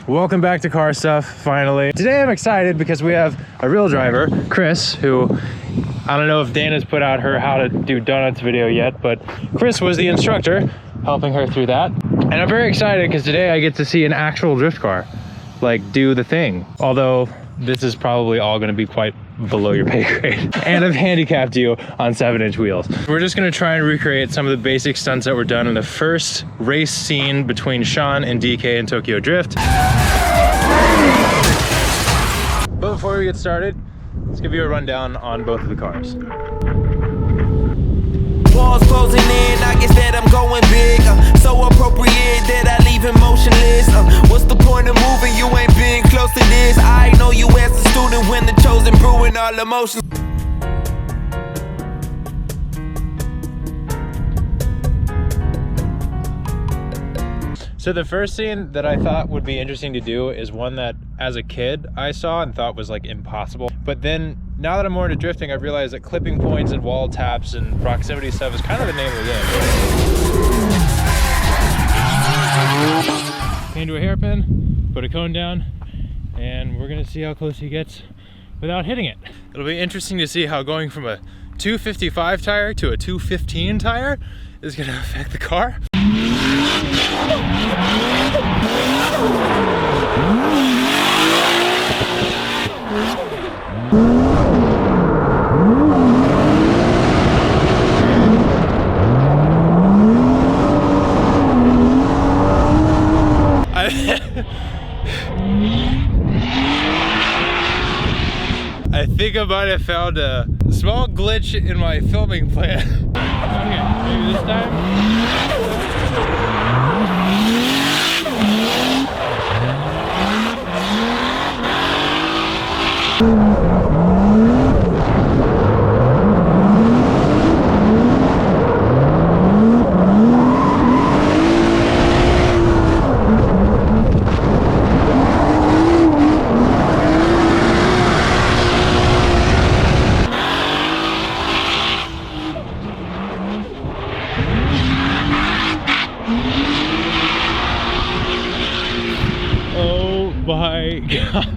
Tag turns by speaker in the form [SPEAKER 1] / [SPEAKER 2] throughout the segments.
[SPEAKER 1] Welcome back to Car Stuff, finally. Today I'm excited because we have a real driver, Chris, who, I don't know if Dana's put out her how to do donuts video yet, but Chris was the instructor helping her through that. And I'm very excited because today I get to see an actual drift car, like do the thing. Although this is probably all gonna be quite below your pay grade. And I've handicapped you on 7-inch wheels. We're just gonna try and recreate some of the basic stunts that were done in the first race scene between Sean and DK in Tokyo Drift. But before we get started, let's give you a rundown on both of the cars.
[SPEAKER 2] Walls closing in, I guess that I'm going big. So appropriate that I leave him motionless. What's the point of moving? You ain't been close to this. I know you as a student when the chosen brewing all emotions.
[SPEAKER 1] So the first scene that I thought would be interesting to do is one that as a kid I saw and thought was like impossible. But then now that I'm more into drifting, I've realized that clipping points and wall taps and proximity stuff is kind of the name of the game. Into a hairpin, put a cone down, and we're gonna see how close he gets without hitting it. It'll be interesting to see how going from a 255 tire to a 215 tire is gonna affect the car. I think I might have found a small glitch in my filming plan. Okay, maybe this time. Oh my God.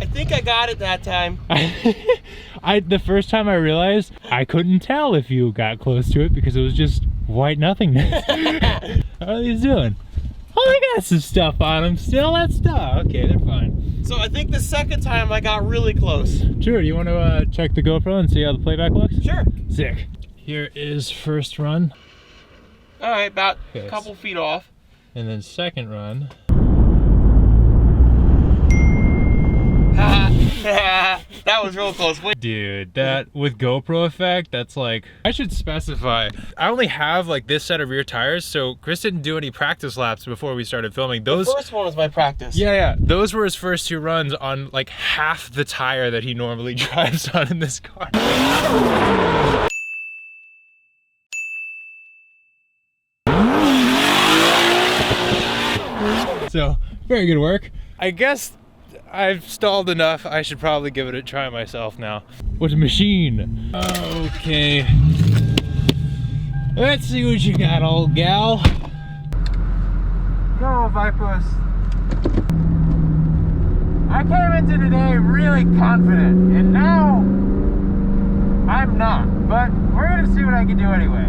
[SPEAKER 3] I think I got it that time.
[SPEAKER 1] The first time I realized I couldn't tell if you got close to it because it was just white nothingness. How are these doing? Oh, they got some stuff on them still. That's stuff. Okay, they're fine.
[SPEAKER 3] So I think the second time I got really close.
[SPEAKER 1] Sure, do you want to check the GoPro and see how the playback looks?
[SPEAKER 3] Sure.
[SPEAKER 1] Sick. Here is first run.
[SPEAKER 3] All right, about
[SPEAKER 1] Okay.
[SPEAKER 3] a couple feet off.
[SPEAKER 1] And then second run.
[SPEAKER 3] That was real close. Wait.
[SPEAKER 1] Dude, that with GoPro effect, that's like, I should specify, I only have like this set of rear tires, so Chris didn't do any practice laps before we started filming.
[SPEAKER 3] The first one was my practice.
[SPEAKER 1] Yeah, those were his first 2 runs on like half the tire that he normally drives on in this car. So, very good work. I guess I've stalled enough. I should probably give it a try myself now. What a machine. Okay. Let's see what you got, old gal. Go, Vipus. I came into today really confident, and now I'm not. But we're gonna see what I can do anyway.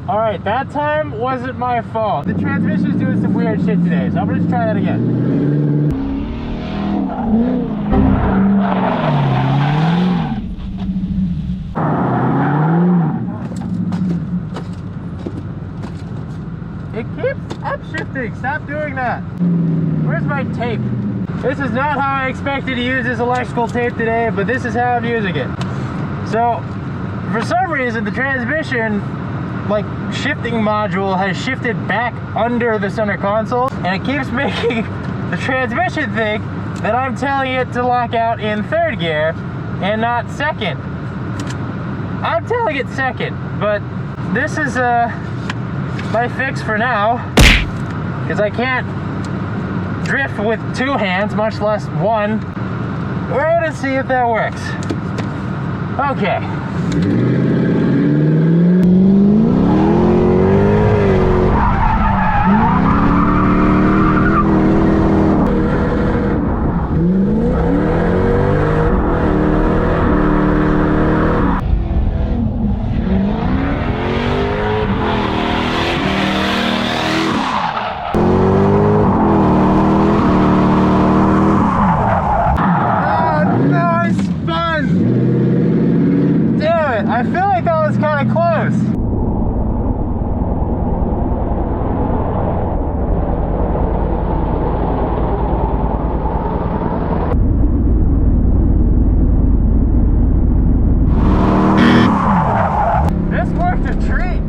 [SPEAKER 1] Alright, that time wasn't my fault. The transmission's doing some weird shit today, so I'm gonna just try that again. It keeps upshifting. Stop doing that. Where's my tape? This is not how I expected to use this electrical tape today, but this is how I'm using it. So, for some reason, the transmission like shifting module has shifted back under the center console, and it keeps making the transmission think that I'm telling it to lock out in third gear and not second. I'm telling it second, but this is my fix for now, because I can't drift with 2 hands, much less 1. We're gonna see if that works. Okay. I feel like that was kind of close. This worked a treat.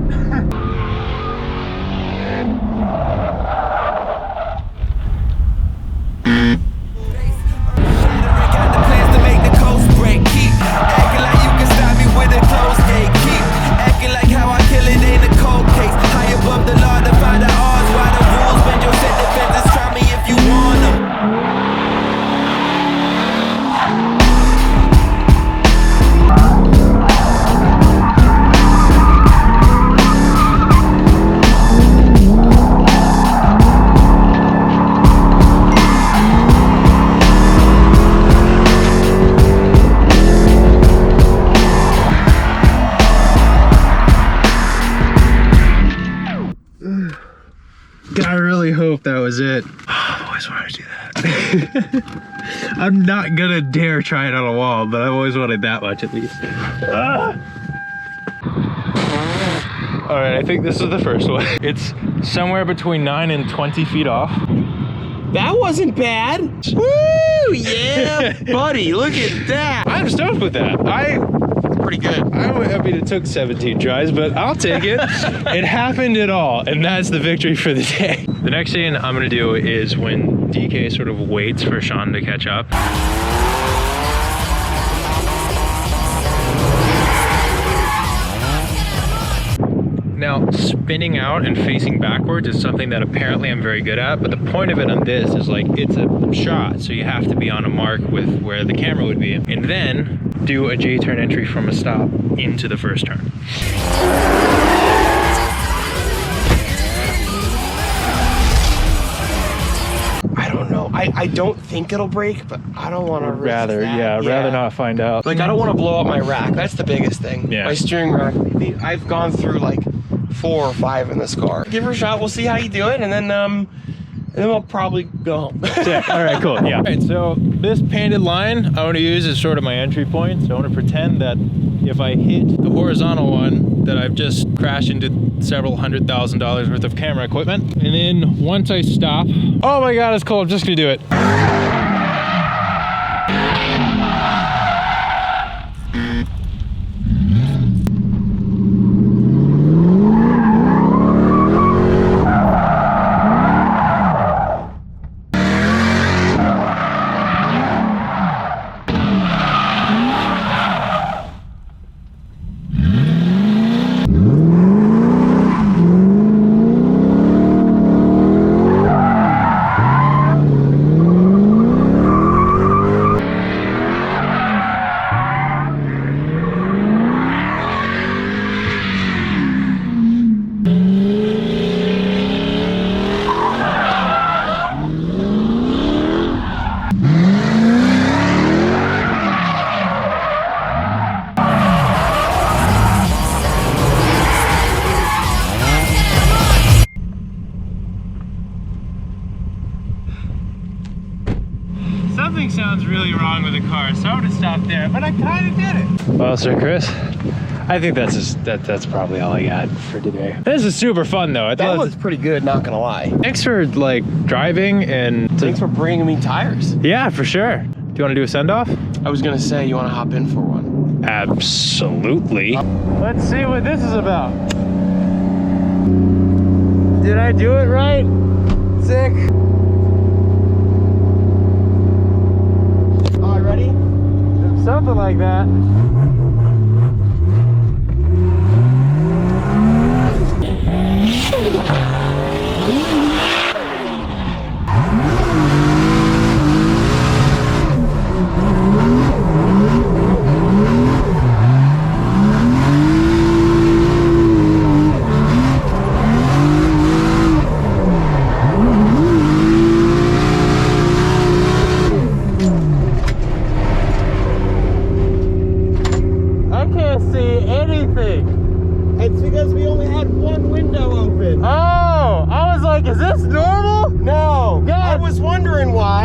[SPEAKER 1] I really hope that was it. I've always wanted to do that. I'm not gonna dare try it on a wall, but I've always wanted that much at least. All right, I think this is the first one. It's somewhere between 9 and 20 feet off.
[SPEAKER 3] That wasn't bad. Woo! Yeah, buddy, look at that.
[SPEAKER 1] I'm stoked with that.
[SPEAKER 3] Pretty good.
[SPEAKER 1] I mean, it took 17 tries, but I'll take it. It happened at all, and that's the victory for the day. The next thing I'm gonna do is when DK sort of waits for Sean to catch up. Now, spinning out and facing backwards is something that apparently I'm very good at, but the point of it on this is like, it's a shot, so you have to be on a mark with where the camera would be, and then do a J-turn entry from a stop into the first turn.
[SPEAKER 3] I don't know. I don't think it'll break, but I don't want to risk
[SPEAKER 1] Rather,
[SPEAKER 3] that.
[SPEAKER 1] rather not find out.
[SPEAKER 3] Like, I don't want to blow up my rack. That's the biggest thing.
[SPEAKER 1] Yeah.
[SPEAKER 3] My steering rack. I've gone through like 4 or 5 in this car. Give her a shot. We'll see how you do it, and then we'll probably go home.
[SPEAKER 1] Yeah. All right, cool. Yeah. All right, so this painted line I want to use as sort of my entry point. So I want to pretend that if I hit the horizontal one, that I've just crashed into several $100,000 worth of camera equipment. And then once I stop, oh my God, it's cold. I'm just gonna do it. Something sounds really wrong with the car, so I'm gonna stop there, but I kind of did it. Well, Sir Chris, I think that's probably all I got for today. This is super fun though.
[SPEAKER 3] That was pretty good, not gonna lie.
[SPEAKER 1] Thanks for like driving and
[SPEAKER 3] Thanks for bringing me tires.
[SPEAKER 1] Yeah, for sure. Do you want to do a send-off?
[SPEAKER 3] I was gonna say, you want to hop in for one?
[SPEAKER 1] Absolutely. Let's see what this is about. Did I do it right? Sick. All right, ready? Something like that.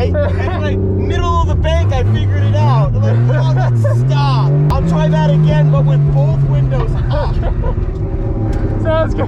[SPEAKER 3] right? And like middle of the bank, I figured it out. I'm like, oh, let's stop. I'll try that again, but with both windows up.
[SPEAKER 1] Sounds good.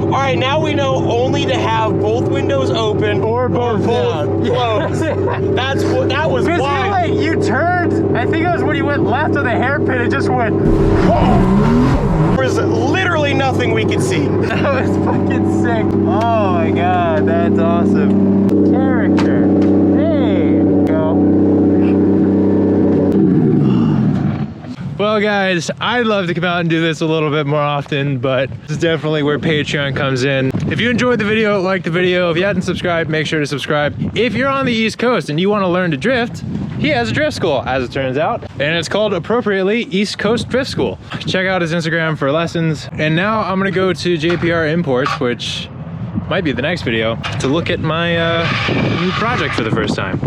[SPEAKER 3] Alright, now we know only to have both windows open
[SPEAKER 1] or both
[SPEAKER 3] closed. That was wild.
[SPEAKER 1] Like, you turned, I think it was when you went left of the hairpin, it just went, whoa!
[SPEAKER 3] There was literally nothing we could see.
[SPEAKER 1] That was fucking sick. Oh my god, that's awesome. Character. Hey, go. Well guys, I'd love to come out and do this a little bit more often, but this is definitely where Patreon comes in. If you enjoyed the video, like the video. If you hadn't subscribed, make sure to subscribe. If you're on the East Coast and you want to learn to drift, he has a drift school, as it turns out. And it's called, appropriately, East Coast Drift School. Check out his Instagram for lessons. And now I'm gonna go to JPR Imports, which might be the next video, to look at my new project for the first time.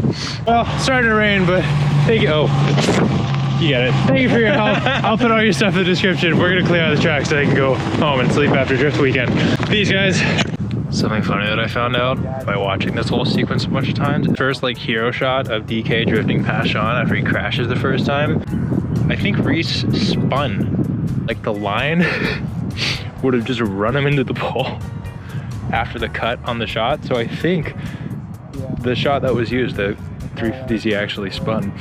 [SPEAKER 1] Well, it's starting to rain, but thank you. Oh. You get it. Thank you for your help. I'll put all your stuff in the description. We're gonna clear out the track so I can go home and sleep after drift weekend. Peace, guys. Something funny that I found out by watching this whole sequence a bunch of times. First, like, hero shot of DK drifting past Sean after he crashes the first time. I think Reese spun. Like, the line would have just run him into the pole after the cut on the shot. So I think the shot that was used, the 350Z, actually spun.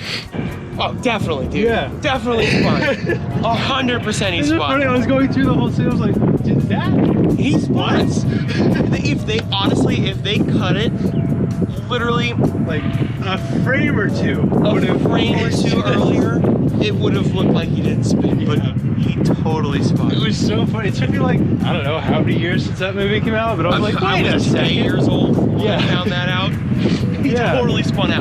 [SPEAKER 3] Oh, definitely, dude.
[SPEAKER 1] Yeah.
[SPEAKER 3] Definitely spun. 100% he spun.
[SPEAKER 1] Funny, I was going through the whole scene, I was like, did that?
[SPEAKER 3] He spun. If they cut it, literally
[SPEAKER 1] Like a frame or two.
[SPEAKER 3] a frame or two earlier, it would have looked like he didn't spin, but he totally spun.
[SPEAKER 1] It was so funny. It took me like, I don't know how many years since that movie came out, but I was like, wait a
[SPEAKER 3] I was 10
[SPEAKER 1] second.
[SPEAKER 3] years old when I found that out. He totally spun out.